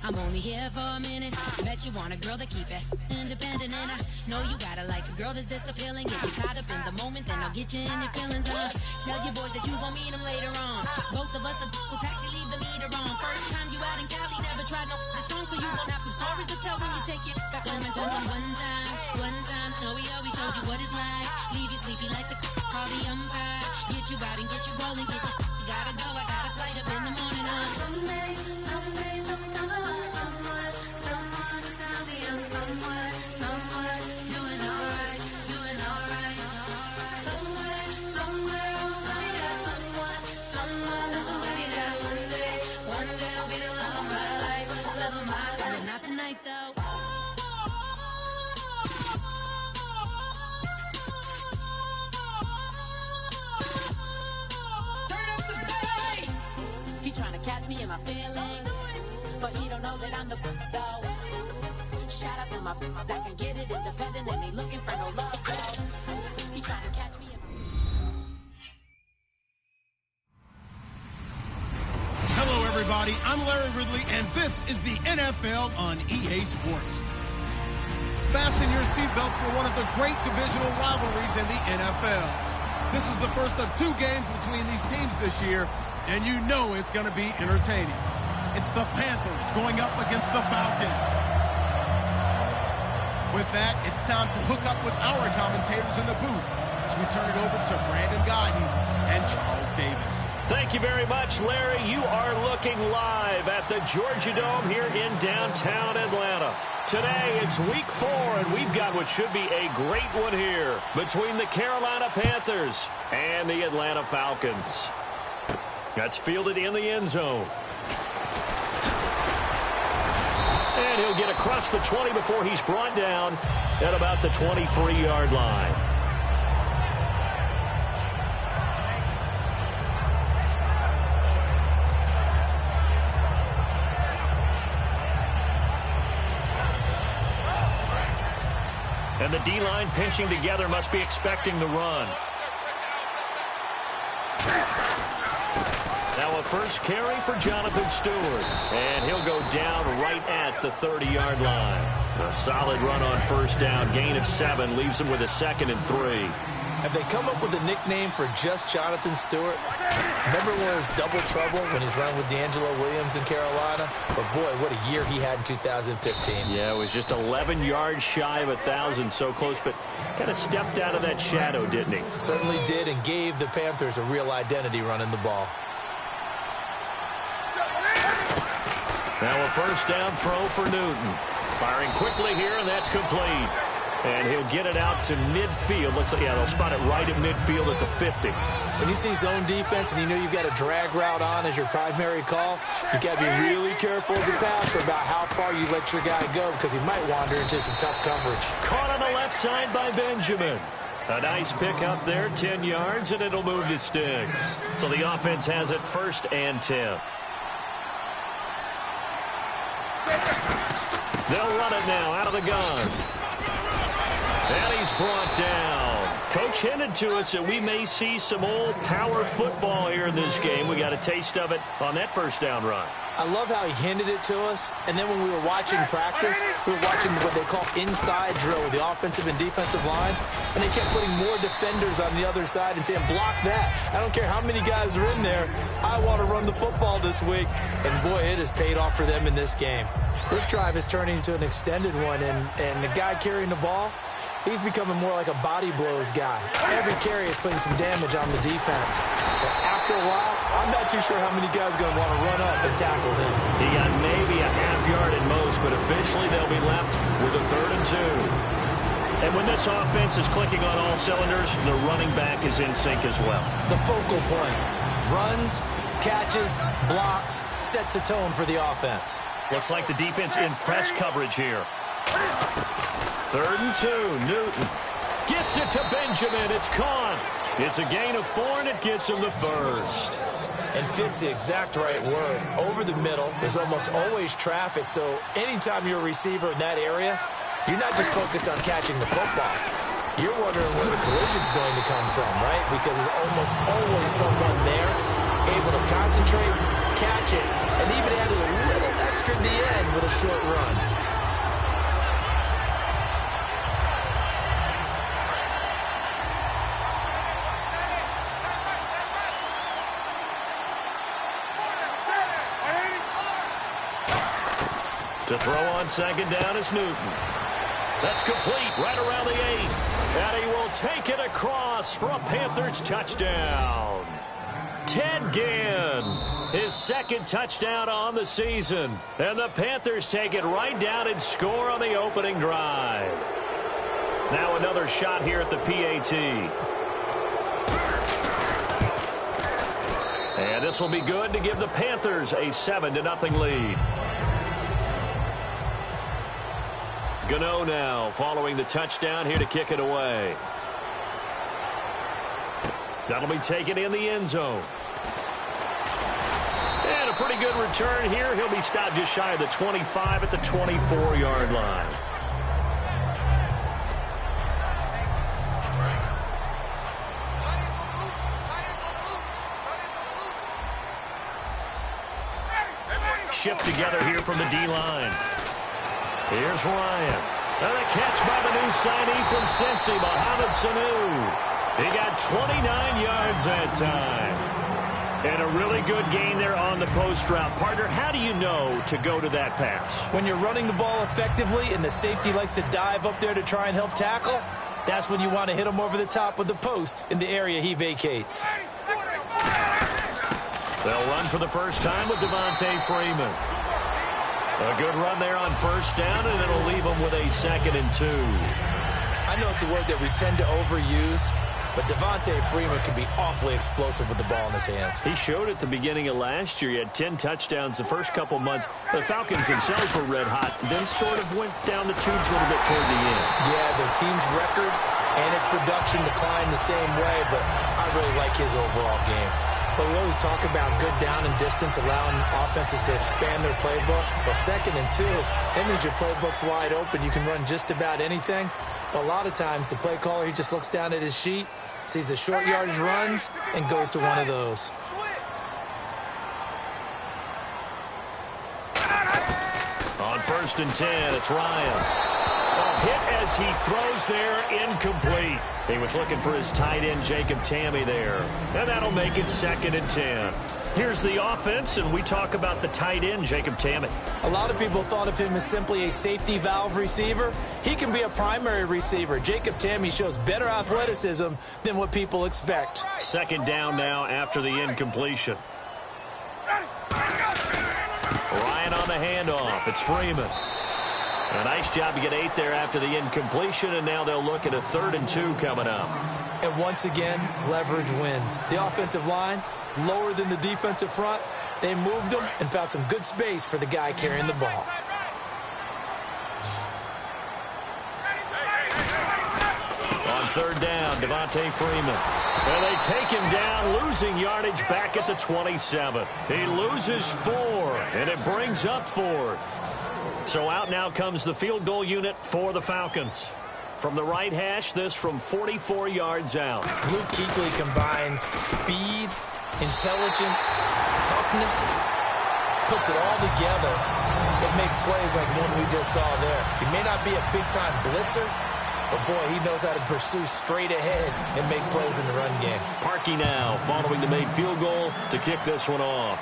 I'm only here for a minute. Bet you want a girl to keep it independent, and I know you gotta like a girl that's this appealing. Get you caught up in the moment, then I'll get you in your feelings. Tell your boys that you gon' meet them later on. Both of us are so taxi, leave the meter on. First time you out in Cali, never tried no this strong, so you gon' have some stories to tell when you take it back home and tell them one time, Snowy always showed you what it's like. Leave you sleepy like the call the umpire. Get you out and get you rolling, get you gotta go, I got a flight up in the morning on. Someday, someone tell me I'm somewhere, doing alright. Somewhere, I'll find out someone that's somebody that one day I'll be the love of my life, but not tonight though. Trying to catch me in my feelings, but he don't know that I'm the though. Shout out to my that can get it independent and ain't looking for no love though. He trying to catch me in my... Hello everybody, I'm Larry Ridley and this is the NFL on EA Sports. Fasten your seatbelts for one of the great divisional rivalries in the NFL. This is the first of 2 games between these teams this year, and you know it's going to be entertaining. It's the Panthers going up against the Falcons. With that, it's time to hook up with our commentators in the booth as we turn it over to Brandon Godden and Charles Davis. Thank you very much, Larry. You are looking live at the Georgia Dome here in downtown Atlanta. Today, it's week 4, and we've got what should be a great one here between the Carolina Panthers and the Atlanta Falcons. That's fielded in the end zone. And he'll get across the 20 before he's brought down at about the 23-yard line. And the D-line pinching together must be expecting the run. Now a first carry for Jonathan Stewart. And he'll go down right at the 30-yard line. A solid run on first down. Gain of 7 leaves him with a 2nd and 3. Have they come up with a nickname for just Jonathan Stewart? Remember when it was double trouble when he's running with D'Angelo Williams in Carolina? But boy, what a year he had in 2015. Yeah, it was just 11 yards shy of 1,000, so close, but kind of stepped out of that shadow, didn't he? Certainly did, and gave the Panthers a real identity running the ball. Now a first down throw for Newton. Firing quickly here, and that's complete. And he'll get it out to midfield. Looks like, yeah, they'll spot it right at midfield at the 50. When you see zone defense and you know you've got a drag route on as your primary call, you've got to be really careful as a passer about how far you let your guy go because he might wander into some tough coverage. Caught on the left side by Benjamin. A nice pick up there, 10 yards, and it'll move the sticks. So the offense has it 1st and 10. They'll run it now out of the gun. And he's brought down. Coach hinted to us that we may see some old power football here in this game. We got a taste of it on that first down run. I love how he hinted it to us. And then when we were watching practice, we were watching what they call inside drill with the offensive and defensive line. And they kept putting more defenders on the other side and saying, block that. I don't care how many guys are in there. I want to run the football this week. And, boy, it has paid off for them in this game. This drive is turning into an extended one. And the guy carrying the ball, he's becoming more like a body blows guy. Every carry is putting some damage on the defense. So after a while, I'm not too sure how many guys are going to want to run up and tackle him. He got maybe a half yard at most, but officially they'll be left with a 3rd and 2. And when this offense is clicking on all cylinders, the running back is in sync as well. The focal point. Runs, catches, blocks, sets a tone for the offense. Looks like the defense in press coverage here. 3rd and 2. Newton gets it to Benjamin. It's caught. It's a gain of 4, and it gets him the 1st. And fits the exact right word. Over the middle, there's almost always traffic, so anytime you're a receiver in that area, you're not just focused on catching the football. You're wondering where the collision's going to come from, right? Because there's almost always someone there able to concentrate, catch it, and even added a little extra at the end short run. To throw on second down is Newton. That's complete right around the 8. And he will take it across for a Panthers touchdown. Ted Ginn, his second touchdown on the season. And the Panthers take it right down and score on the opening drive. Now another shot here at the PAT. And this will be good to give the Panthers a 7-0 lead. Gano now following the touchdown here to kick it away. That'll be taken in the end zone. And a pretty good return here. He'll be stopped just shy of the 25 at the 24-yard line. Shift together here from the D-line. Here's Ryan. And a catch by the new signee from Cincy, Mohamed Sanu. He got 29 yards that time. And a really good gain there on the post route. Partner, how do you know to go to that pass? When you're running the ball effectively and the safety likes to dive up there to try and help tackle, that's when you want to hit him over the top with the post in the area he vacates. They'll run for the first time with Devontae Freeman. A good run there on first down, and it'll leave them with a 2nd and 2. I know it's a word that we tend to overuse, but Devontae Freeman can be awfully explosive with the ball in his hands. He showed at the beginning of last year. He had 10 touchdowns the first couple months. The Falcons themselves were red hot, then sort of went down the tubes a little bit toward the end. Yeah, their team's record and his production declined the same way, but I really like his overall game. But we always talk about good down and distance, allowing offenses to expand their playbook. Well, 2nd and 2, that means your playbook's wide open. You can run just about anything. But a lot of times, the play caller, he just looks down at his sheet, sees the short yardage runs, and goes to one of those. On 1st and 10, it's Ryan. A hit as he throws there, incomplete. He was looking for his tight end, Jacob Tamme, there. And that'll make it 2nd and 10. Here's the offense, and we talk about the tight end, Jacob Tamme. A lot of people thought of him as simply a safety valve receiver. He can be a primary receiver. Jacob Tamme shows better athleticism than what people expect. 2nd down now after the incompletion. Ryan on the handoff. It's Freeman. A nice job to get 8 there after the incompletion, and now they'll look at a 3rd and 2 coming up. And once again, leverage wins. The offensive line, lower than the defensive front. They moved them and found some good space for the guy carrying the ball. On 3rd down, Devontae Freeman. And they take him down, losing yardage back at the 27. He loses 4, and it brings up 4th. So out now comes the field goal unit for the Falcons. From the right hash, this from 44 yards out. Luke Kuechly combines speed, intelligence, toughness, puts it all together. It makes plays like one we just saw there. He may not be a big-time blitzer, but boy, he knows how to pursue straight ahead and make plays in the run game. Parkey now following the made field goal to kick this one off.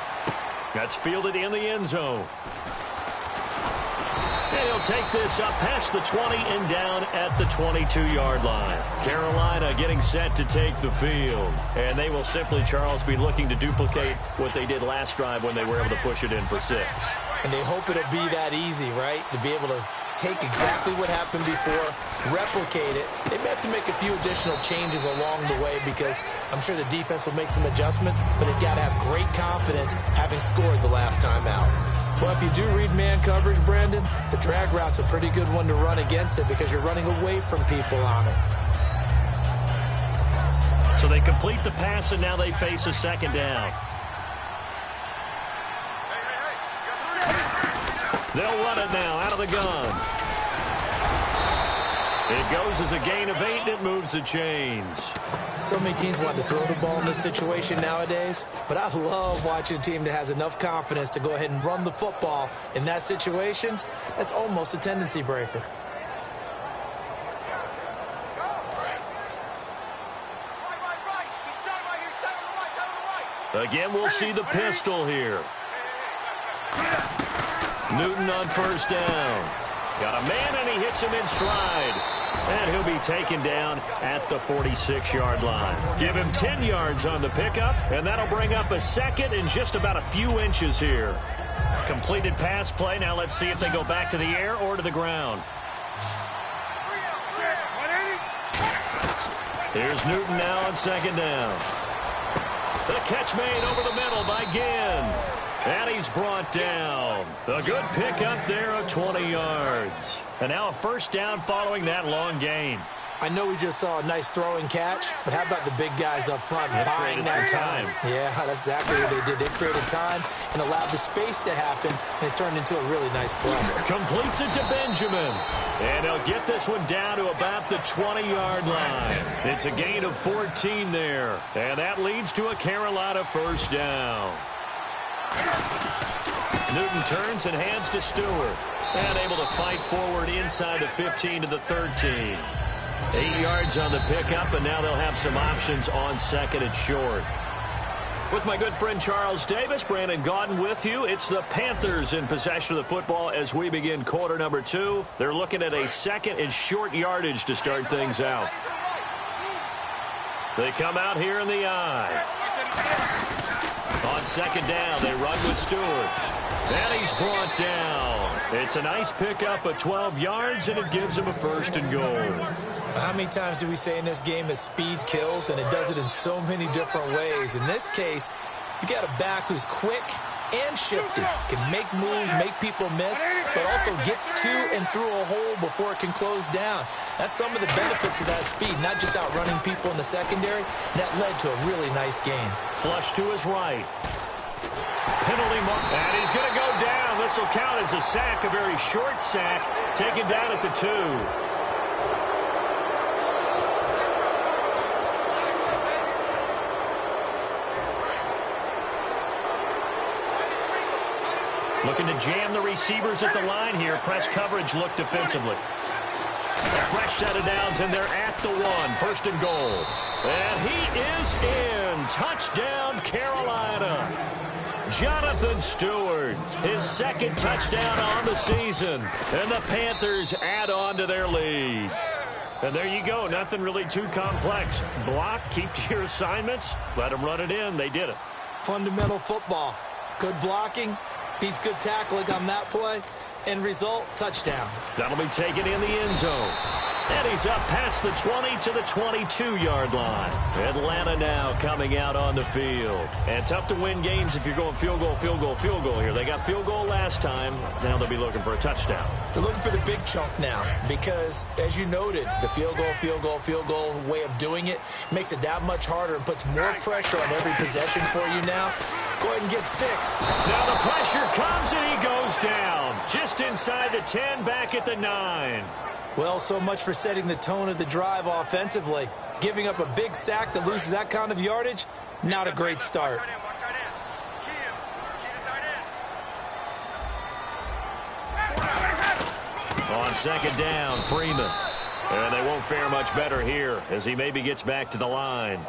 That's fielded in the end zone. And he'll take this up past the 20 and down at the 22-yard line. Carolina getting set to take the field. And they will simply, Charles, be looking to duplicate what they did last drive when they were able to push it in for 6. And they hope it'll be that easy, right? To be able to take exactly what happened before, replicate it. They may have to make a few additional changes along the way because I'm sure the defense will make some adjustments, but they've got to have great confidence having scored the last time out. Well, if you do read man coverage, Brandon, the drag route's a pretty good one to run against it because you're running away from people on it. So they complete the pass, and now they face a 2nd down. They'll run it now out of the gun. It goes as a gain of 8, and it moves the chains. So many teams want to throw the ball in this situation nowadays, but I love watching a team that has enough confidence to go ahead and run the football. In that situation, that's almost a tendency breaker. Again, we'll see the pistol here. Newton on first down. Got a man, and he hits him in stride. And he'll be taken down at the 46-yard line. Give him 10 yards on the pickup, and that'll bring up a second in just about a few inches here. Completed pass play. Now let's see if they go back to the air or to the ground. Here's Newton now on second down. The catch made over the middle by Ginn. And he's brought down. A good pickup there of 20 yards. And now a first down following that long gain. I know we just saw a nice throwing catch, but how about the big guys up front buying that time? Yeah, that's exactly what they did. They created time and allowed the space to happen, and it turned into a really nice play. Completes it to Benjamin. And he'll get this one down to about the 20-yard line. It's a gain of 14 there. And that leads to a Carolina first down. Newton turns and hands to Stewart. And able to fight forward inside the 15 to the 13. 8 yards on the pickup, and now they'll have some options on second and short. With my good friend Charles Davis, Brandon Gaudin with you. It's the Panthers in possession of the football as we begin quarter number 2. They're looking at a second and short yardage to start things out. They come out here in the eye. On second down, they run with Stewart. And he's brought down. It's a nice pickup of 12 yards, and it gives him a first and goal. How many times do we say in this game that speed kills, and it does it in so many different ways? In this case, you got a back who's quick and shifty, can make moves, make people miss, but also gets to and through a hole before it can close down. That's some of the benefits of that speed, not just outrunning people in the secondary. That led to a really nice gain. Flush to his right. Penalty mark, and he's going to go down. This will count as a sack, a very short sack, taken down at the 2. Looking to jam the receivers at the line here. Press coverage look defensively. Fresh set of downs, and they're at the 1. First and goal. And he is in. Touchdown, Carolina. Jonathan Stewart, his second touchdown on the season. And the Panthers add on to their lead. And there you go. Nothing really too complex. Block, keep to your assignments. Let them run it in. They did it. Fundamental football. Good blocking. Beats good tackling on that play. End result, touchdown. That'll be taken in the end zone. And he's up past the 20 to the 22-yard line. Atlanta now coming out on the field. And tough to win games if you're going field goal, field goal, field goal here. They got field goal last time. Now they'll be looking for a touchdown. They're looking for the big chunk now because, as you noted, the field goal way of doing it makes it that much harder and puts more pressure on every possession for you now. Go ahead and get 6. Now the pressure comes, and he goes down. Just inside the 10, back at the 9. Well, so much for setting the tone of the drive offensively. Giving up a big sack that loses that kind of yardage, not a great start. On second down, Freeman. And they won't fare much better here as he maybe gets back to the line.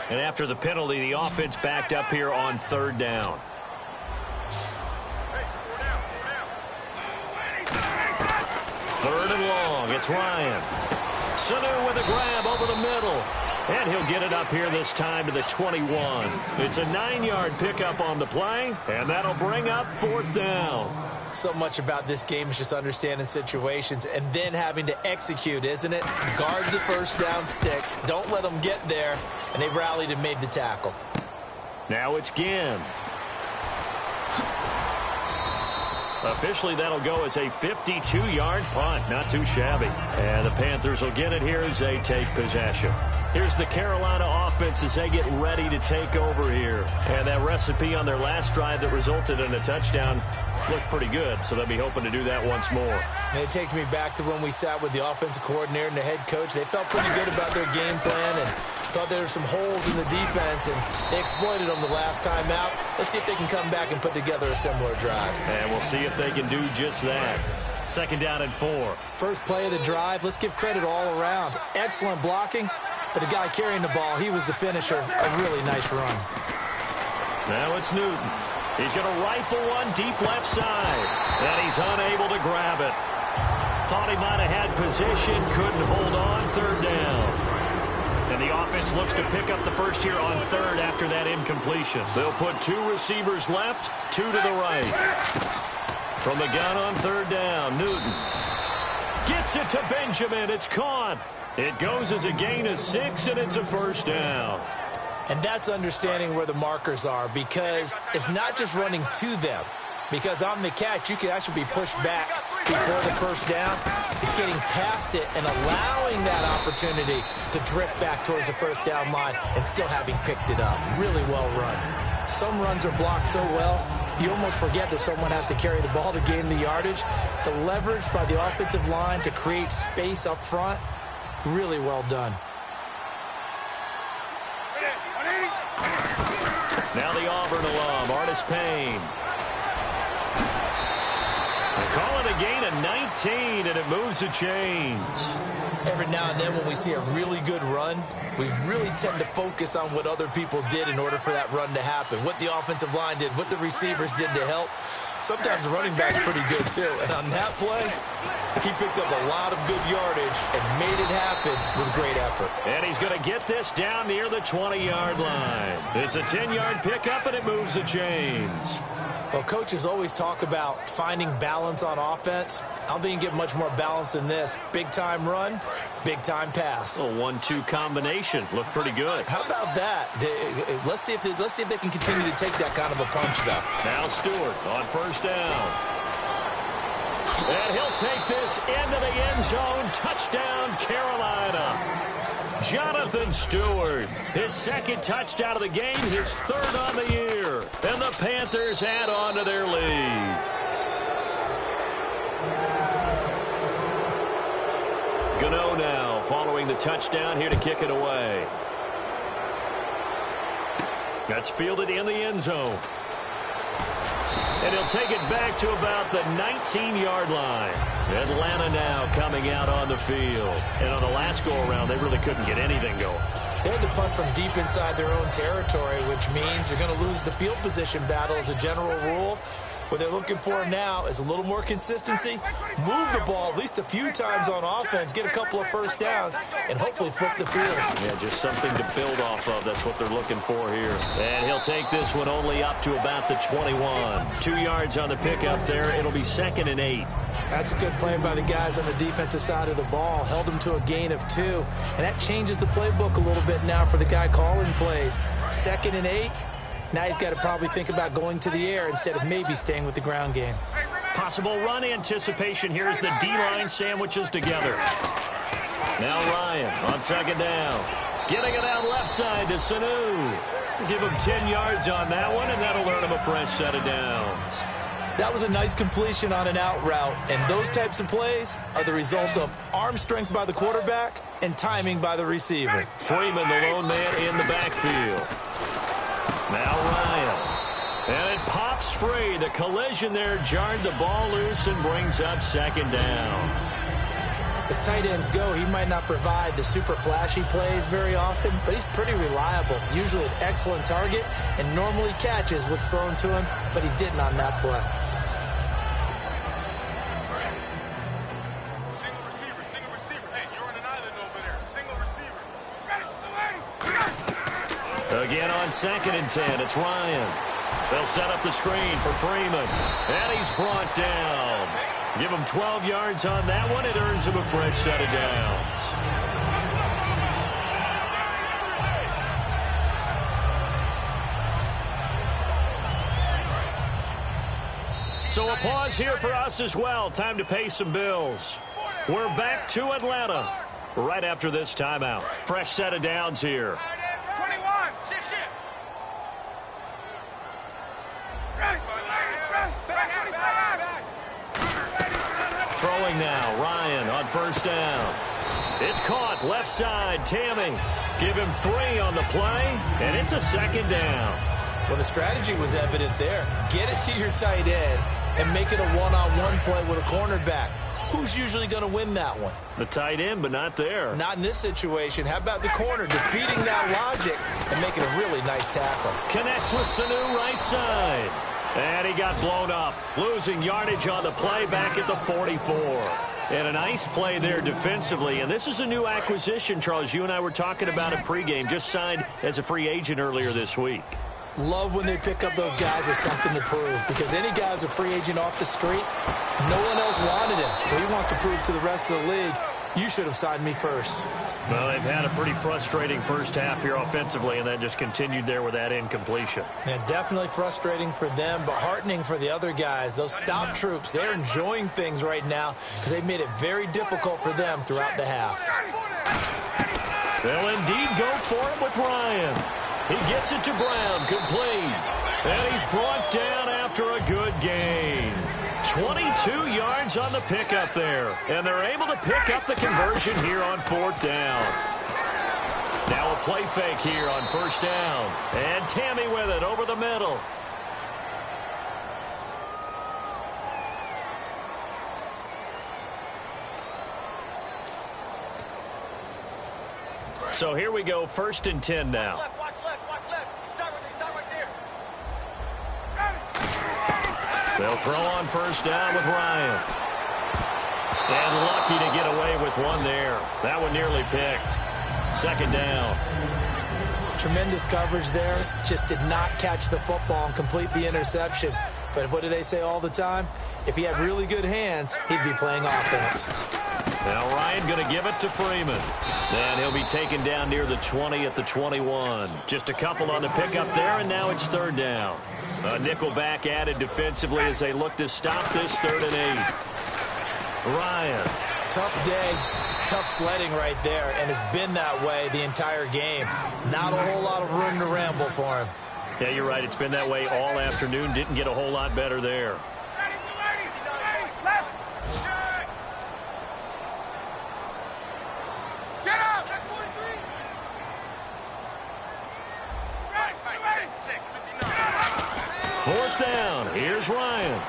And after the penalty, the offense backed up here on third down. Third and long. It's Ryan. Sanu with a grab over the middle. And he'll get it up here this time to the 21. It's a 9-yard pickup on the play, and that'll bring up fourth down. So much about this game is just understanding situations and then having to execute, isn't it? Guard the first down sticks. Don't let them get there. And they rallied and made the tackle. Now it's Ginn. Officially, that'll go as a 52-yard punt. Not too shabby. And the Panthers will get it here as they take possession. Here's the Carolina offense as they get ready to take over here. And that recipe on their last drive that resulted in a touchdown looked pretty good, so they'll be hoping to do that once more. And it takes me back to when we sat with the offensive coordinator and the head coach. They felt pretty good about their game plan and thought there were some holes in the defense, and they exploited them the last time out. Let's see if they can come back and put together a similar drive. And we'll see if they can do just that. 2nd down and 4. First play of the drive, let's give credit all around. Excellent blocking, but the guy carrying the ball, he was the finisher. A really nice run. Now it's Newton. He's going to rifle one deep left side, and he's unable to grab it. Thought he might have had position, couldn't hold on. 3rd down. And the offense looks to pick up the first here on 3rd after that incompletion. They'll put 2 receivers left, 2 to the right. From the gun on 3rd down, Newton gets it to Benjamin. It's caught. It goes as a gain of 6, and it's a 1st down. And that's understanding where the markers are, because it's not just running to them. Because on the catch, you can actually be pushed back before the 1st down. It's getting past it and allowing that opportunity to drift back towards the 1st down line and still having picked it up. Really well run. Some runs are blocked so well, you almost forget that someone has to carry the ball to gain the yardage. The leverage by the offensive line to create space up front, really well done. Now the Auburn alum, Artis Payne. They call it a gain of 19, and it moves the chains. Every now and then when we see a really good run, we really tend to focus on what other people did in order for that run to happen. What the offensive line did, what the receivers did to help. Sometimes the running back's pretty good, too. And on that play, he picked up a lot of good yardage and made it happen with great effort. And he's going to get this down near the 20-yard line. It's a 10-yard pickup, and it moves the chains. Well, coaches always talk about finding balance on offense. I don't think you can get much more balance than this. Big-time run, big-time pass. A 1-2 combination. Looked pretty good. How about that? Let's see if they can continue to take that kind of a punch, though. Now Stewart on 1st down. And he'll take this into the end zone. Touchdown, Carolina. Jonathan Stewart, his 2nd touchdown of the game, his 3rd on the year. And the Panthers add on to their lead. Gano now following the touchdown here to kick it away. That's fielded in the end zone. And he'll take it back to about the 19-yard line. Atlanta now coming out on the field. And on the last go-around, they really couldn't get anything going. They had to punt from deep inside their own territory, which means they're going to lose the field position battle as a general rule. What they're looking for now is a little more consistency, move the ball at least a few times on offense, get a couple of 1st downs, and hopefully flip the field. Yeah, just something to build off of. That's what they're looking for here. And he'll take this one only up to about the 21. 2 yards on the pickup there. It'll be 2nd and 8. That's a good play by the guys on the defensive side of the ball. Held them to a gain of 2. And that changes the playbook a little bit now for the guy calling plays. 2nd and 8. Now he's got to probably think about going to the air instead of maybe staying with the ground game. Possible run anticipation here as the D-line sandwiches together. Now Ryan on 2nd down. Getting it out left side to Sanu. Give him 10 yards on that one, and that'll earn him a fresh set of downs. That was a nice completion on an out route, and those types of plays are the result of arm strength by the quarterback and timing by the receiver. Freeman, the lone man in the backfield. Now Ryan. And it pops free. The collision there jarred the ball loose and brings up 2nd down. As tight ends go, he might not provide the super flashy plays very often, but he's pretty reliable. Usually an excellent target and normally catches what's thrown to him, but he didn't on that play. Single receiver. Hey, you're on an island over there. Single receiver. Again on 2nd and 10, it's Ryan. They'll set up the screen for Freeman. And he's brought down. Give him 12 yards on that one. It earns him a fresh set of downs. So a pause here for us as well. Time to pay some bills. We're back to Atlanta right after this timeout. Fresh set of downs here. 21. Shift. Throwing now, Ryan on first down. It's caught, left side, Tammy. Give him 3 on the play, and it's a second down. Well, the strategy was evident there. Get it to your tight end and make it a one-on-one play with a cornerback. Who's usually going to win that one? The tight end, but not there. Not in this situation. How about the corner defeating that logic and making a really nice tackle? Connects with Sanu right side. And he got blown up, losing yardage on the play back at the 44. And a nice play there defensively. And this is a new acquisition, Charles. You and I were talking about it pregame. Just signed as a free agent earlier this week. Love when they pick up those guys with something to prove, because any guy who's a free agent off the street, no one else wanted him. So he wants to prove to the rest of the league, you should have signed me first. Well, they've had a pretty frustrating first half here offensively, and then just continued there with that incompletion. Yeah, definitely frustrating for them, but heartening for the other guys. Those stop troops, they're enjoying things right now because they've made it very difficult for them throughout the half. They'll indeed go for it with Ryan. He gets it to Brown, complete. And he's brought down after a good gain. 22 yards on the pickup there. And they're able to pick up the conversion here on 4th down. Now a play fake here on 1st down. And Tammy with it over the middle. So here we go, 1st and 10 now. Watch left. Start right there. They'll throw on 1st down with Ryan. And lucky to get away with one there. That one nearly picked. 2nd down. Tremendous coverage there. Just did not catch the football and complete the interception. But what do they say all the time? If he had really good hands, he'd be playing offense. Now Ryan going to give it to Freeman. And he'll be taken down near the 20 at the 21. Just a couple on the pickup there, and now it's 3rd down. A nickel back added defensively as they look to stop this 3rd and 8. Ryan. Tough day, tough sledding right there, and it's been that way the entire game. Not a whole lot of room to ramble for him. Yeah, you're right. It's been that way all afternoon. Didn't get a whole lot better there. Fourth down. Here's Ryan.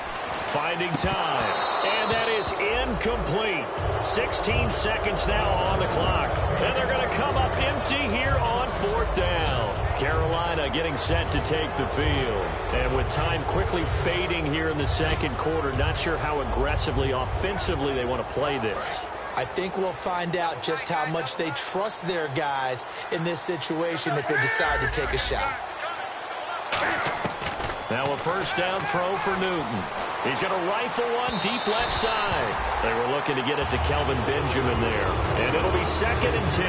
Finding time. And that is incomplete. 16 seconds now on the clock. And they're going to come up empty here on 4th down. Carolina getting set to take the field. And with time quickly fading here in the 2nd quarter, not sure how aggressively, offensively they want to play this. I think we'll find out just how much they trust their guys in this situation if they decide to take a shot. Now a 1st down throw for Newton. He's going to rifle one deep left side. They were looking to get it to Kelvin Benjamin there. And it'll be 2nd and 10.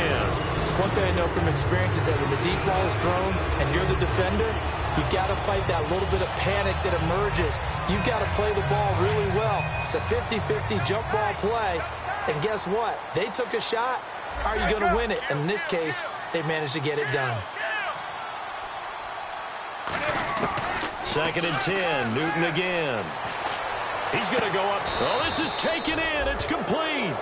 One thing I know from experience is that when the deep ball is thrown and you're the defender, you've got to fight that little bit of panic that emerges. You've got to play the ball really well. It's a 50-50 jump ball play. And guess what? They took a shot. How are you going to win it? And in this case, they managed to get it done. 2nd and 10. Newton again. He's going to go up. Oh, this is taken in. It's complete.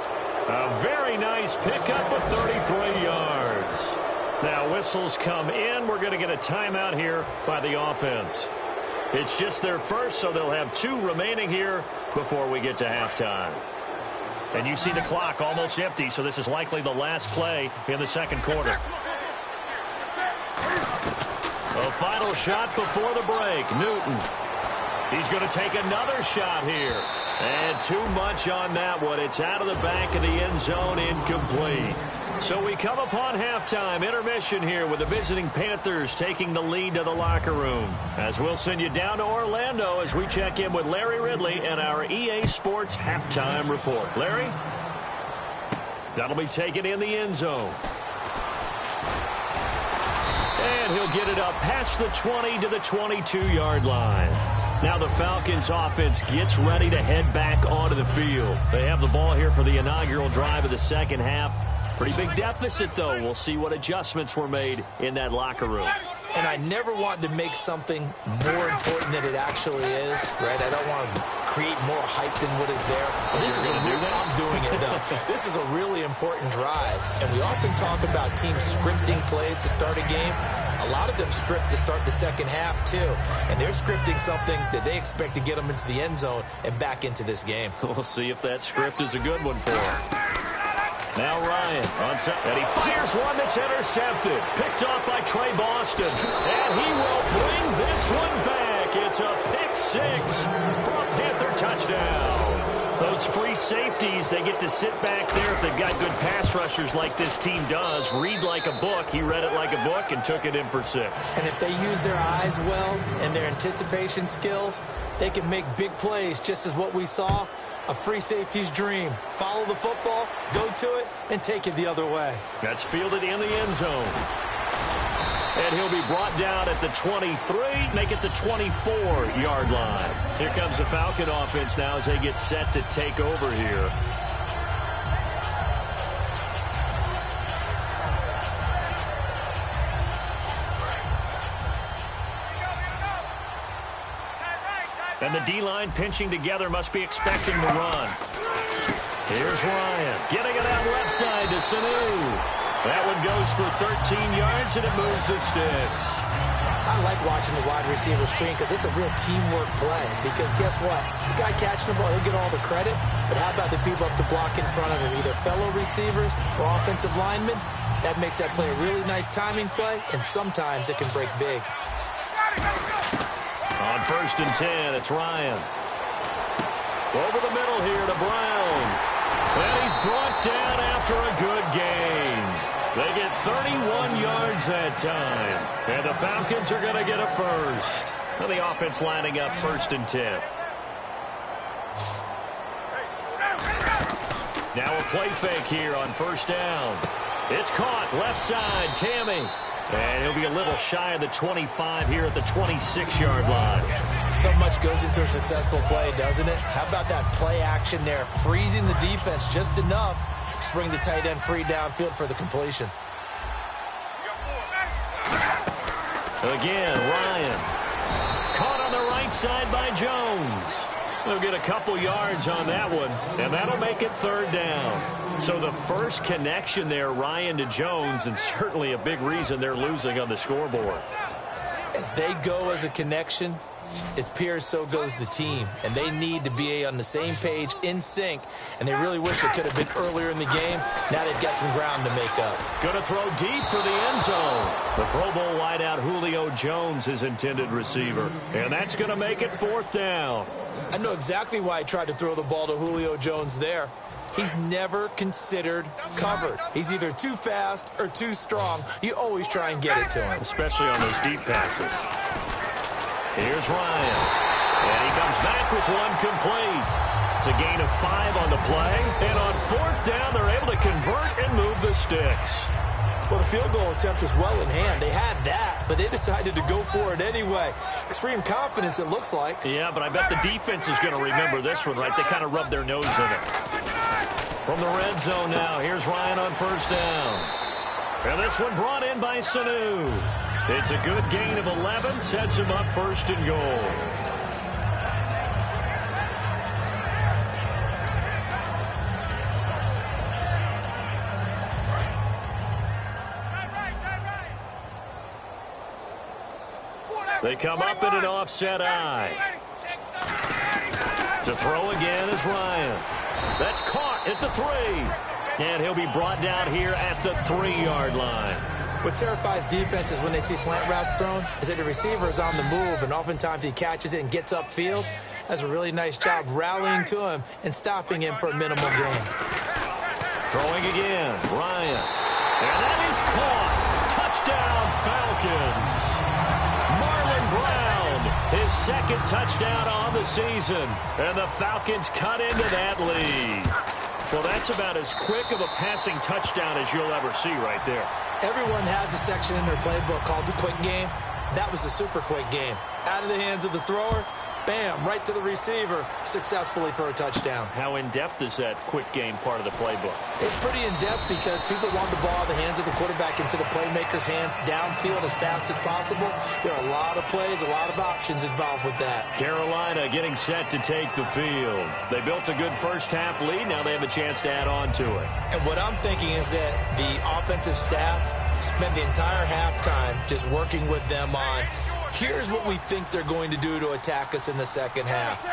A very nice pickup of 33 yards. Now whistles come in. We're going to get a timeout here by the offense. It's just their first, so they'll have 2 remaining here before we get to halftime. And you see the clock almost empty, so this is likely the last play in the 2nd quarter. A final shot before the break. Newton. He's going to take another shot here. And too much on that one. It's out of the back of the end zone, incomplete. So we come upon halftime intermission here with the visiting Panthers taking the lead to the locker room. As we'll send you down to Orlando as we check in with Larry Ridley and our EA Sports halftime report. Larry? That'll be taken in the end zone. And he'll get it up past the 20 to the 22-yard line. Now the Falcons offense gets ready to head back onto the field. They have the ball here for the inaugural drive of the second half. Pretty big deficit, though. We'll see what adjustments were made in that locker room. And I never want to make something more important than it actually is, right? I don't want to create more hype than what is there. But this is I'm doing it, though. This is a really important drive. And we often talk about teams scripting plays to start a game. A lot of them script to start the second half, too. And they're scripting something that they expect to get them into the end zone and back into this game. We'll see if that script is a good one for them. Now Ryan on set, and he fires one that's intercepted. Picked off by Trey Boston. And he will bring this one back. It's a pick six for a Panther touchdown. Those free safeties, they get to sit back there if they've got good pass rushers like this team does. Read like a book. He read it like a book and took it in for 6. And if they use their eyes well and their anticipation skills, they can make big plays, just as what we saw. A free safety's dream. Follow the football, go to it, and take it the other way. That's fielded in the end zone. And he'll be brought down at the 23, make it the 24-yard line. Here comes the Falcon offense now as they get set to take over here. And the D-line pinching together, must be expecting the run. Here's Ryan, getting it out left side to Sanu. That one goes for 13 yards, and it moves the sticks. I like watching the wide receiver screen because it's a real teamwork play. Because guess what? The guy catching the ball, he'll get all the credit. But how about the people up to block in front of him, either fellow receivers or offensive linemen? That makes that play a really nice timing play, and sometimes it can break big. On 1st and 10, it's Ryan. Over the middle here to Brown. And he's brought down after a good gain. They get 31 yards that time. And the Falcons are going to get a first. And the offense lining up 1st and 10. Now a play fake here on 1st down. It's caught left side, Tammy. And he'll be a little shy of the 25 here at the 26-yard line. So much goes into a successful play, doesn't it? How about that play action there, freezing the defense just enough to bring the tight end free downfield for the completion. Again, Ryan. Caught on the right side by Jones. They'll get a couple yards on that one, and that'll make it 3rd down. So the first connection there, Ryan to Jones, and certainly a big reason they're losing on the scoreboard. As they go as a connection, it's Pierce, so goes the team. And they need to be on the same page, in sync. And they really wish it could have been earlier in the game. Now they've got some ground to make up. Going to throw deep for the end zone. The Pro Bowl wideout Julio Jones, his intended receiver. And that's going to make it 4th down. I know exactly why I tried to throw the ball to Julio Jones there. He's never considered covered. He's either too fast or too strong. You always try and get it to him. Especially on those deep passes. Here's Ryan. And he comes back with one complete. It's a gain of 5 on the play. And on 4th down, they're able to convert and move the sticks. Well, the field goal attempt was well in hand. They had that, but they decided to go for it anyway. Extreme confidence, it looks like. Yeah, but I bet the defense is going to remember this one, right? They kind of rubbed their nose in it. From the red zone now, here's Ryan on 1st down. And this one brought in by Sanu. It's a good gain of 11, sets him up 1st and goal. They come up in an offset eye. To throw again is Ryan. That's caught at the 3. And he'll be brought down here at the 3-yard line. What terrifies defenses when they see slant routes thrown is that the receiver is on the move, and oftentimes he catches it and gets upfield. Does a really nice job rallying to him and stopping him for a minimal gain. Throwing again, Ryan. And that is caught. Touchdown, Falcons. Brown, his 2nd touchdown on the season, and the Falcons cut into that lead. Well, that's about as quick of a passing touchdown as you'll ever see right there. Everyone has a section in their playbook called the quick game. That was a super quick game. Out of the hands of the thrower, bam, right to the receiver, successfully for a touchdown. How in-depth is that quick game part of the playbook? It's pretty in-depth because people want the ball in the hands of the quarterback into the playmaker's hands downfield as fast as possible. There are a lot of plays, a lot of options involved with that. Carolina getting set to take the field. They built a good first-half lead. Now they have a chance to add on to it. And what I'm thinking is that the offensive staff spent the entire halftime just working with them on, here's what we think they're going to do to attack us in the second half.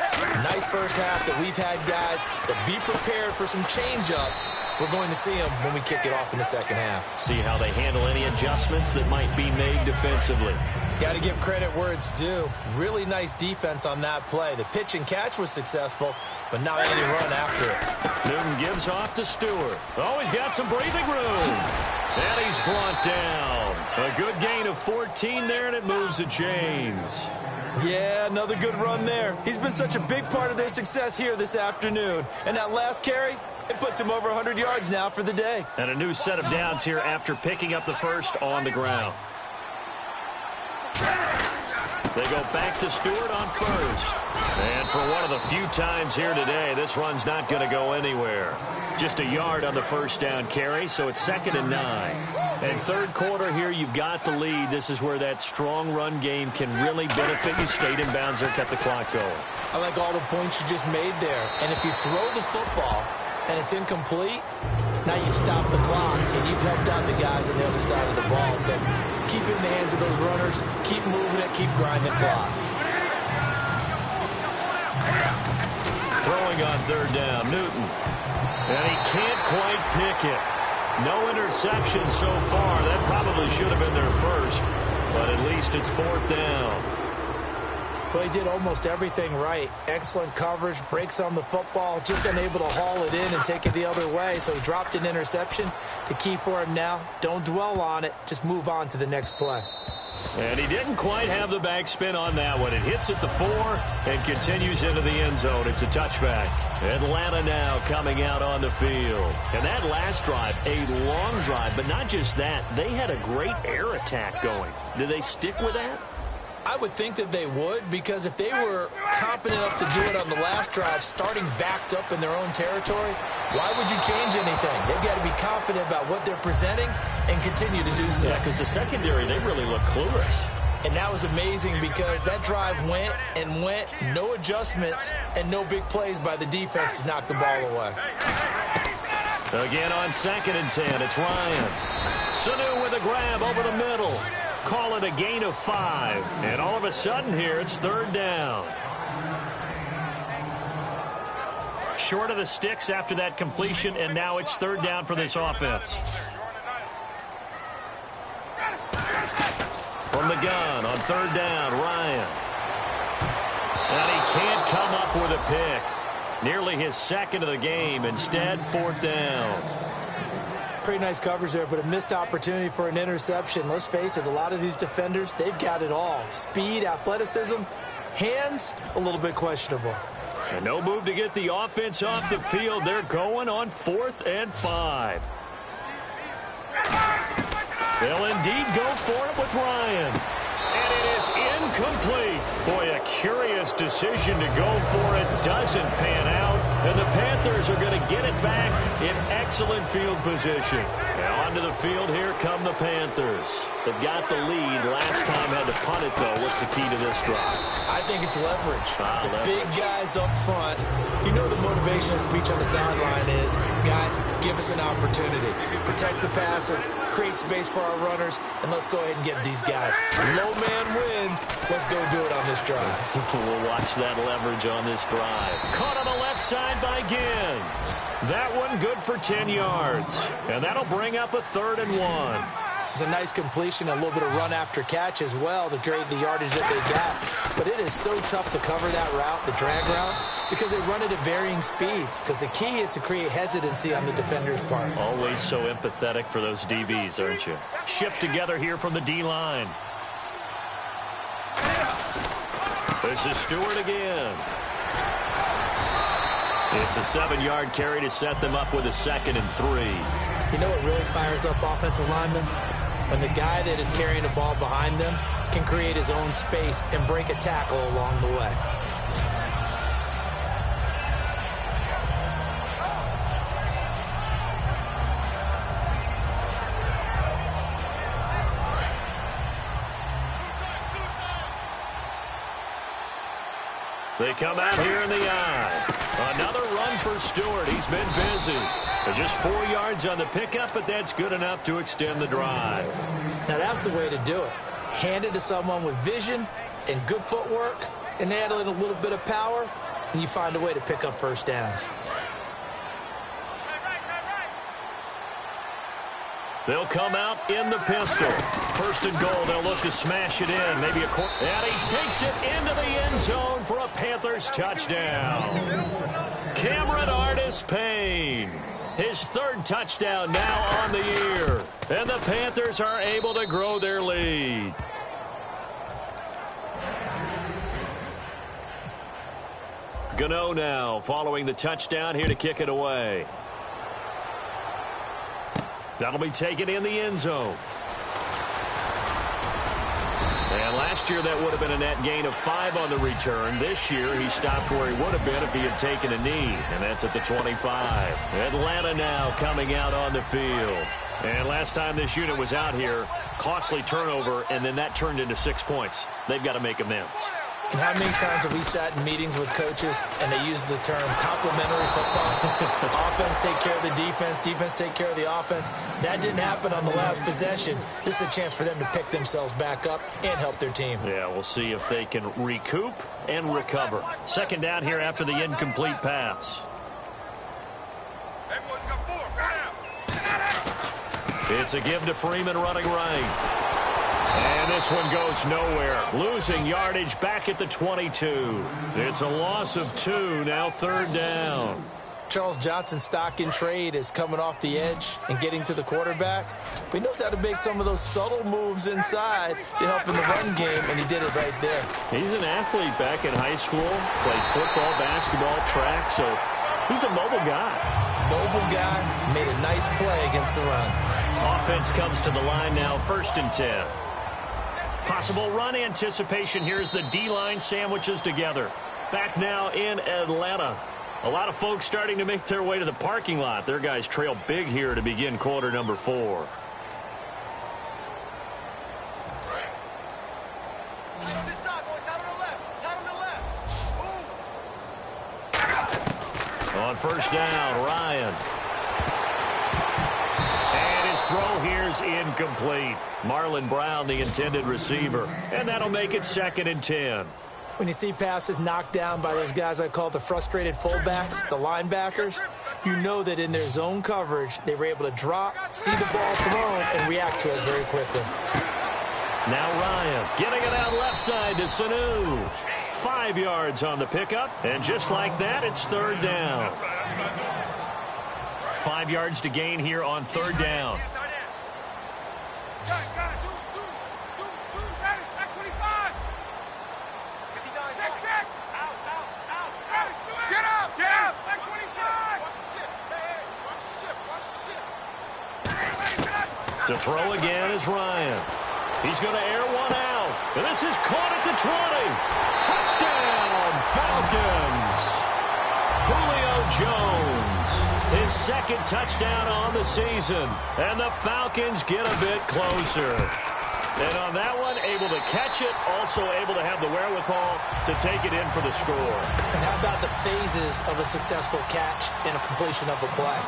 Nice first half that we've had, guys, but be prepared for some change-ups. We're going to see them when we kick it off in the second half. See how they handle any adjustments that might be made defensively. Got to give credit where it's due. Really nice defense on that play. The pitch and catch was successful, but now any run after it. Newton gives off to Stewart. Oh, he's got some breathing room. And he's brought down. A good gain of 14 there, and it moves the chains. Yeah, another good run there. He's been such a big part of their success here this afternoon. And that last carry, it puts him over 100 yards now for the day. And a new set of downs here after picking up the first on the ground. They go back to Stewart on first. And for one of the few times here today, this run's not going to go anywhere. Just a yard on the first down carry, so it's 2nd and 9. And third quarter here, you've got the lead. This is where that strong run game can really benefit you. Stayed in bounds or kept the clock going. I like all the points you just made there. And if you throw the football and it's incomplete, now you stop the clock, and you've helped out the guys on the other side of the ball. So keep it in the hands of those runners, keep moving it, keep grinding the clock. Throwing on third down, Newton. And he can't quite pick it. No interception so far. That probably should have been their first, but at least it's 4th down. Well, he did almost everything right. Excellent coverage, breaks on the football, just unable to haul it in and take it the other way. So he dropped an interception. The key for him now, don't dwell on it. Just move on to the next play. And he didn't quite have the backspin on that one. It hits at the 4 and continues into the end zone. It's a touchback. Atlanta now coming out on the field. And that last drive, a long drive, but not just that. They had a great air attack going. Do they stick with that? I would think that they would, because if they were competent enough to do it on the last drive, starting backed up in their own territory, why would you change anything? They've got to be confident about what they're presenting and continue to do so. Yeah, because the secondary, they really look clueless. And that was amazing because that drive went and went, no adjustments, and no big plays by the defense to knock the ball away. Again on 2nd and 10, it's Ryan. Sanu with a grab over the middle. Call it a gain of 5. And all of a sudden here, it's 3rd down. Short of the sticks after that completion, and now it's 3rd down for this offense. From the gun on 3rd down, Ryan. And he can't come up with a pick. Nearly his 2nd of the game. Instead, 4th down. Pretty nice coverage there, but a missed opportunity for an interception. Let's face it, a lot of these defenders, they've got it all. Speed, athleticism, hands, a little bit questionable. And no move to get the offense off the field. They're going on 4th and 5. They'll indeed go for it with Ryan. And it is incomplete. Boy, a curious decision to go for it. Doesn't pan out. And the Panthers are going to get it back in excellent field position. And onto the field, here come the Panthers. They've got the lead. Last time had to punt it, though. What's the key to this drive? I think it's leverage. Leverage. Big guys up front. You know the motivational speech on the sideline is, guys, give us an opportunity. Protect the passer, create space for our runners, and let's go ahead and get these guys. Low man wins. Let's go do it on this drive. We'll watch that leverage on this drive. Caught on the left side by Ginn. That one good for 10 yards. And that'll bring up a 3rd and 1. It's a nice completion, a little bit of run after catch as well to create the yardage that they got. But it is so tough to cover that route, the drag route, because they run it at varying speeds. Because the key is to create hesitancy on the defender's part. Always so empathetic for those DBs, aren't you? Shift together here from the D-line. This is Stewart again. It's a 7-yard carry to set them up with a 2nd and 3. You know what really fires up offensive linemen? When the guy that is carrying the ball behind them can create his own space and break a tackle along the way. They come out here in the eye. Another run for Stewart. He's been busy. Just 4 yards on the pickup, but that's good enough to extend the drive. Now that's the way to do it. Hand it to someone with vision and good footwork, and add in a little bit of power, and you find a way to pick up first downs. They'll come out in the pistol. First and goal, they'll look to smash it in. Maybe a corner. And he takes it into the end zone for a Panthers touchdown. Cameron Artis-Payne. His 3rd touchdown now on the year. And the Panthers are able to grow their lead. Gano now following the touchdown here to kick it away. That'll be taken in the end zone. And last year that would have been a net gain of 5 on the return. This year he stopped where he would have been if he had taken a knee, and that's at the 25. Atlanta now coming out on the field. And last time this unit was out here, costly turnover, and then that turned into 6 points. They've got to make amends. And how many times have we sat in meetings with coaches and they use the term complementary football? Offense take care of the defense, defense take care of the offense. That didn't happen on the last possession. This is a chance for them to pick themselves back up and help their team. Yeah, we'll see if they can recoup and recover. Second down here after the incomplete pass. It's a give to Freeman running right. And this one goes nowhere. Losing yardage back at the 22. It's a loss of 2, now 3rd down. Charles Johnson's stock in trade is coming off the edge and getting to the quarterback. But he knows how to make some of those subtle moves inside to help in the run game, and he did it right there. He's an athlete back in high school. Played football, basketball, track, so he's a mobile guy. Mobile guy, made a nice play against the run. Offense comes to the line now, 1st and 10. Possible run anticipation here as the D-line sandwiches together. Back now in Atlanta. A lot of folks starting to make their way to the parking lot. Their guys trail big here to begin quarter number 4. On first down, Ryan. And his throw here's incomplete. Marlon Brown, the intended receiver. And that'll make it 2nd and 10. When you see passes knocked down by those guys I call the frustrated fullbacks, the linebackers, you know that in their zone coverage, they were able to drop, see the ball thrown, and react to it very quickly. Now Ryan getting it out left side to Sanu. 5 yards on the pickup, and just like that, it's 3rd down. 5 yards to gain here on 3rd down. To throw again is Ryan. He's going to air one out. And this is caught at the 20. Touchdown, Falcons. Julio Jones. His 2nd touchdown on the season. And the Falcons get a bit closer. And on that one, able to catch it, also able to have the wherewithal to take it in for the score. And how about the phases of a successful catch and a completion of a play?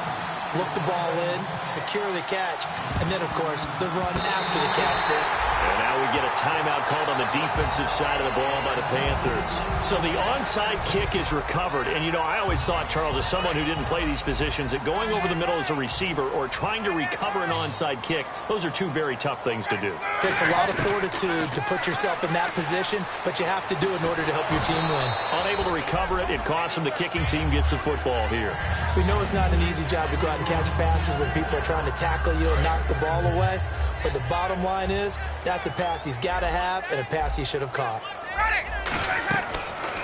Look the ball in, secure the catch, and then, of course, the run after the catch there. And now we get a timeout called on the defensive side of the ball by the Panthers. So the onside kick is recovered. And, you know, I always thought, Charles, as someone who didn't play these positions, that going over the middle as a receiver or trying to recover an onside kick, those are 2 very tough things to do. It takes a lot of fortitude to put yourself in that position, but you have to do it in order to help your team win. Unable to recover it, it costs them. The kicking team gets the football here. We know it's not an easy job to go out and catch passes when people are trying to tackle you and knock the ball away. But the bottom line is, that's a pass he's got to have and a pass he should have caught.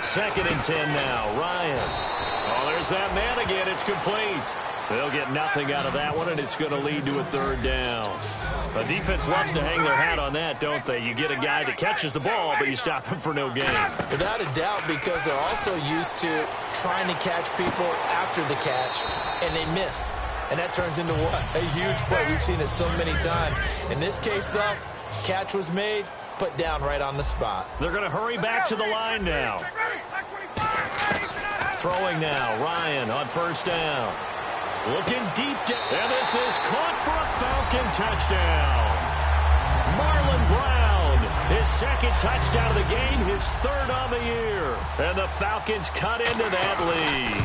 2nd and 10 now. Ryan. Oh, there's that man again. It's complete. They'll get nothing out of that one, and it's going to lead to a 3rd down. The defense loves to hang their hat on that, don't they? You get a guy that catches the ball, but you stop him for no gain. Without a doubt, because they're also used to trying to catch people after the catch, and they miss. And that turns into what? A huge play. We've seen it so many times. In this case, though, catch was made, put down right on the spot. They're going to hurry back to the line now. Throwing now, Ryan on first down. Looking deep down, and this is caught for a Falcon touchdown. Marlon Brown, his second touchdown of the game, his third on the year. And the Falcons cut into that lead.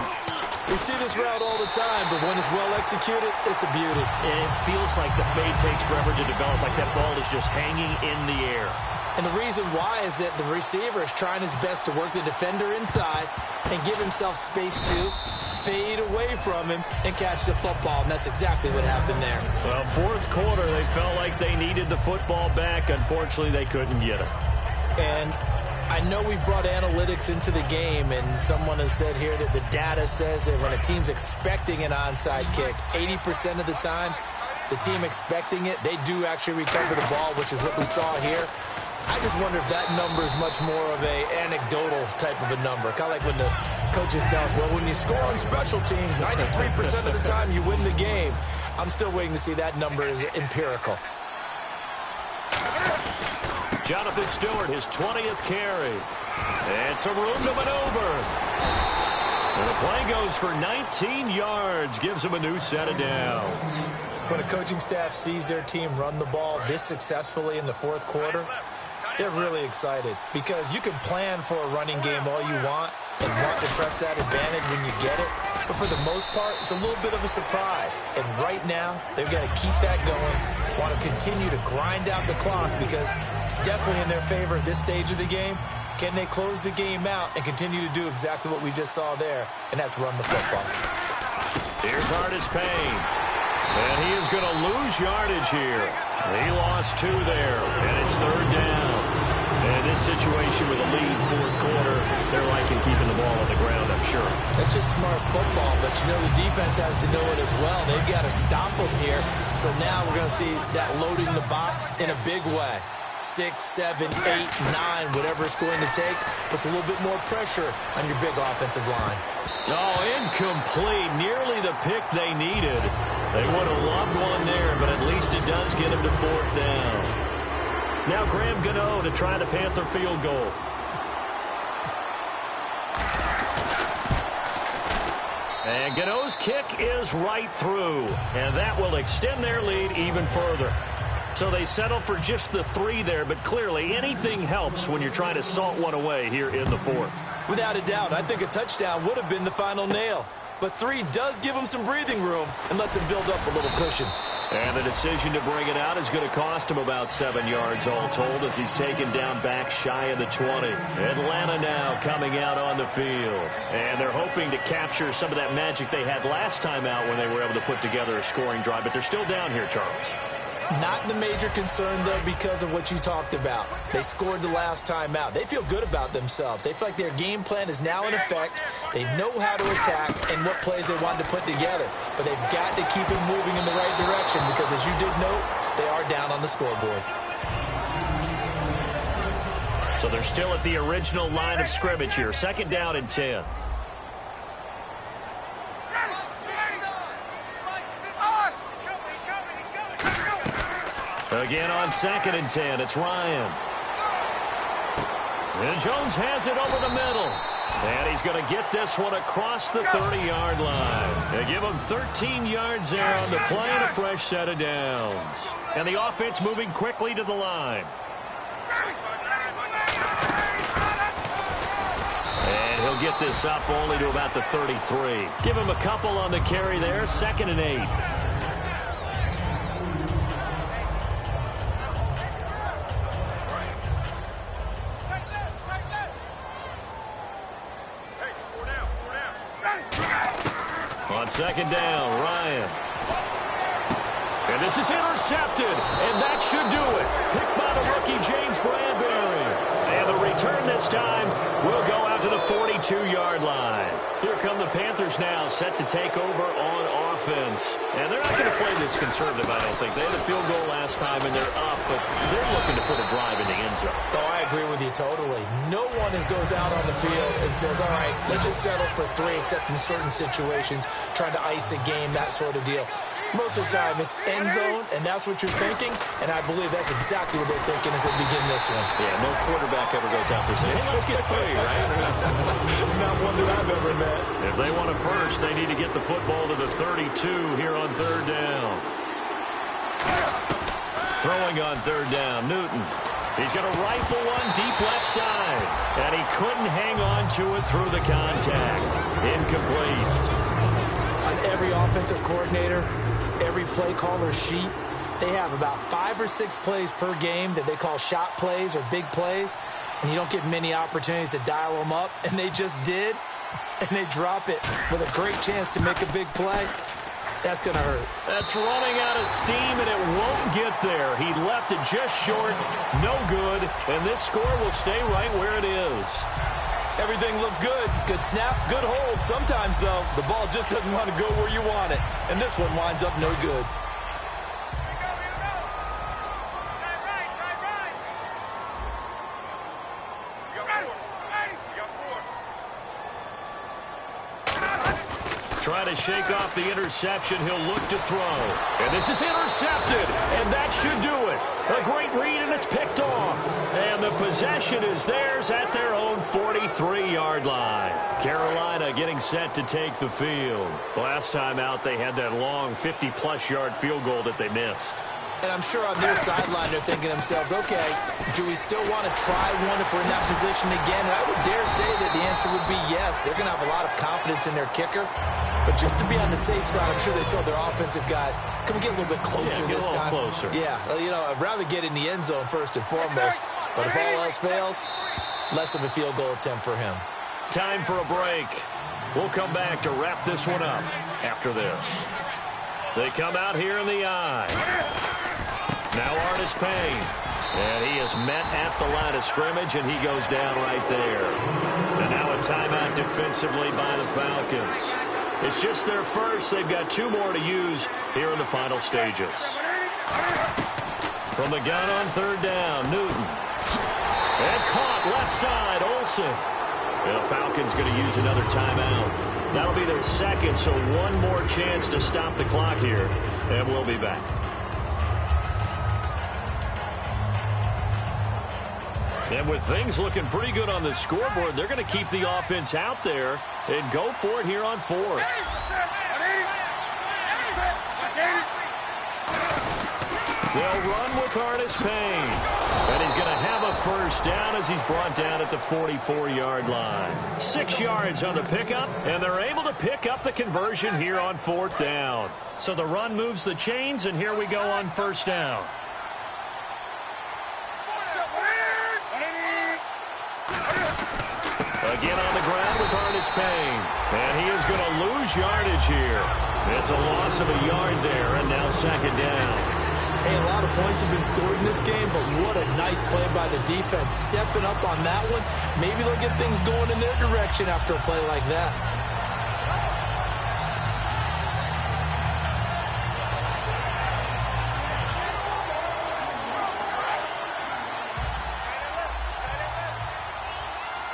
We see this route all the time, but when it's well executed, it's a beauty. It feels like the fade takes forever to develop, like that ball is just hanging in the air. And the reason why is that the receiver is trying his best to work the defender inside and give himself space to fade away from him and catch the football, and that's exactly what happened there. Well, fourth quarter, they felt like they needed the football back. Unfortunately, they couldn't get it. And I know we brought analytics into the game, and someone has said here that the data says that when a team's expecting an onside kick, 80% of the time, the team expecting it, they do actually recover the ball, which is what we saw here. I just wonder if that number is much more of a anecdotal type of a number. Kind of like when the coaches tell us, well, when you score on special teams, 93% of the time you win the game. I'm still waiting to see that number is empirical. Jonathan Stewart, his 20th carry. And some room to maneuver. And the play goes for 19 yards, gives him a new set of downs. When a coaching staff sees their team run the ball this successfully in the fourth quarter, they're really excited because you can plan for a running game all you want and want to press that advantage when you get it. But for the most part, it's a little bit of a surprise. And right now, they've got to keep that going, want to continue to grind out the clock because it's definitely in their favor at this stage of the game. Can they close the game out and continue to do exactly what we just saw there, and that's run the football. Here's Artis Payne. And he is going to lose yardage here. He lost 2 there, and it's third down. And in this situation with a lead fourth quarter, they're liking keeping the ball on the ground, I'm sure. It's just smart football, but you know the defense has to know it as well. They've got to stop them here. So now we're going to see that loading the box in a big way. 6, 7, 8, 9, whatever it's going to take, puts a little bit more pressure on your big offensive line. Oh, incomplete. Nearly the pick they needed. They would have loved one there, but at least it does get them to fourth down. Now Graham Gano to try the Panther field goal. And Gano's kick is right through, and that will extend their lead even further. So they settle for just the 3 there, but clearly anything helps when you're trying to salt one away here in the fourth. Without a doubt, I think a touchdown would have been the final nail. But 3 does give him some breathing room and lets him build up a little cushion. And the decision to bring it out is going to cost him about 7 yards all told as he's taken down back shy of the 20. Atlanta now coming out on the field. And they're hoping to capture some of that magic they had last time out when they were able to put together a scoring drive. But they're still down here, Charles. Not the major concern, though, because of what you talked about. They scored the last time out. They feel good about themselves. They feel like their game plan is now in effect. They know how to attack and what plays they want to put together. But they've got to keep it moving in the right direction because, as you did note, they are down on the scoreboard. So they're still at the original line of scrimmage here. 2nd down and 10. Again on 2nd and 10, it's Ryan. And Jones has it over the middle. And he's going to get this one across the 30-yard line. They give him 13 yards there on the play and a fresh set of downs. And the offense moving quickly to the line. And he'll get this up only to about the 33. Give him a couple on the carry there, 2nd and 8. On 2nd down, Ryan. And this is intercepted, and that should do it. Picked by the rookie, James Bradbury. And the return this time will go out to the 42-yard line. Here come the Panthers now, set to take over on offense. And they're not going to play this conservative, I don't think. They had a field goal last time, and they're up, but they're looking to put a drive in the end zone. Oh, I agree with you totally. No one goes out on the field and says, all right, let's just settle for 3, except in certain situations, trying to ice a game, that sort of deal. Most of the time, it's end zone, and that's what you're thinking, and I believe that's exactly what they're thinking as they begin this one. Yeah, no quarterback ever goes out there saying, hey, let's get 3, right? Not one that I've ever met. If they want it first, they need to get the football to the 32 here on 3rd down. Throwing on 3rd down, Newton. He's going to rifle one deep left side, and he couldn't hang on to it through the contact. Incomplete. On every offensive coordinator, every play caller sheet, they have about 5 or 6 plays per game that they call shot plays or big plays, and you don't get many opportunities to dial them up, and they just did, and they drop it with a great chance to make a big play. That's going to hurt. That's running out of steam, and it won't get there. He left it just short, no good, and this score will stay right where it is. Everything looked good. Good snap, good hold. Sometimes, though, the ball just doesn't want to go where you want it. And this one winds up no good. Trying to shake off the interception. He'll look to throw. And this is intercepted. And that should do it. A great read, and it's picked off. And the possession is theirs at their own 43-yard line. Carolina getting set to take the field. Last time out, they had that long 50-plus yard field goal that they missed. And I'm sure on their sideline they're thinking to themselves, okay, do we still want to try one if we're in that position again? And I would dare say that the answer would be yes. They're going to have a lot of confidence in their kicker. But just to be on the safe side, I'm sure they told their offensive guys, can we get a little bit closer this time? Closer. Yeah, you know, I'd rather get in the end zone first and foremost. But if all else fails, less of a field goal attempt for him. Time for a break. We'll come back to wrap this one up after this. They come out here in the eye. Now Artis Payne. And he is met at the line of scrimmage, and he goes down right there. And now a timeout defensively by the Falcons. It's just their first. They've got 2 more to use here in the final stages. From the gun on 3rd down, Newton. And caught left side, Olsen. The Falcons going to use another timeout. That'll be their second, so 1 more chance to stop the clock here, and we'll be back. And with things looking pretty good on the scoreboard, they're going to keep the offense out there and go for it here on 4th. They'll run with Artis Payne. And he's going to have a first down as he's brought down at the 44-yard line. 6 yards on the pickup, and they're able to pick up the conversion here on 4th down. So the run moves the chains, and here we go on 1st down. Again on the ground with Artis Payne. And he is going to lose yardage here. It's a loss of a yard there, and now 2nd down. Hey, a lot of points have been scored in this game, but what a nice play by the defense. Stepping up on that one. Maybe they'll get things going in their direction after a play like that.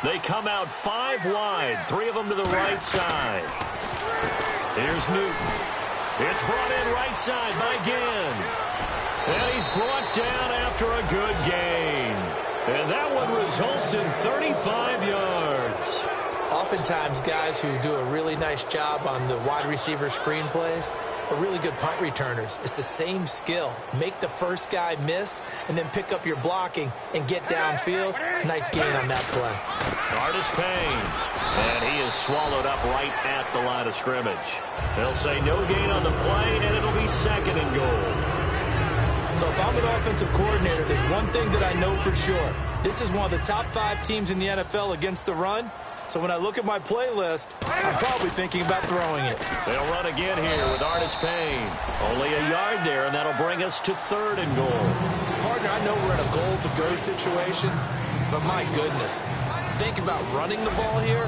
They come out 5 wide, 3 of them to the right side. Here's Newton. It's brought in right side by Ginn. And he's brought down after a good gain. And that one results in 35 yards. Oftentimes, guys who do a really nice job on the wide receiver screen plays are really good punt returners. It's the same skill. Make the first guy miss and then pick up your blocking and get downfield. Nice gain on that play. Artis Payne. And he is swallowed up right at the line of scrimmage. They'll say no gain on the play, and it'll be 2nd and goal. So if I'm an offensive coordinator, there's one thing that I know for sure. This is one of the top 5 teams in the NFL against the run. So when I look at my playlist, I'm probably thinking about throwing it. They'll run again here with Artis Payne. Only a yard there, and that'll bring us to 3rd and goal. Partner, I know we're in a goal-to-go situation, but my goodness. Think about running the ball here.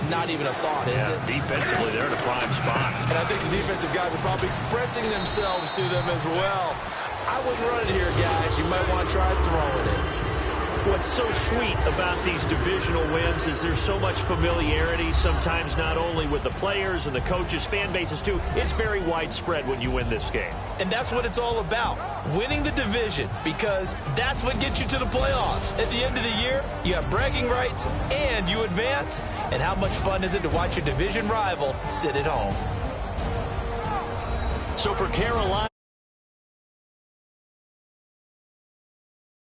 Not even a thought, is it? Defensively, they're in a prime spot. And I think the defensive guys are probably expressing themselves to them as well. I wouldn't run it here, guys. You might want to try throwing it. What's so sweet about these divisional wins is there's so much familiarity, sometimes not only with the players and the coaches, fan bases too. It's very widespread when you win this game. And that's what it's all about, winning the division, because that's what gets you to the playoffs. At the end of the year, you have bragging rights and you advance. And how much fun is it to watch your division rival sit at home? So for Carolina,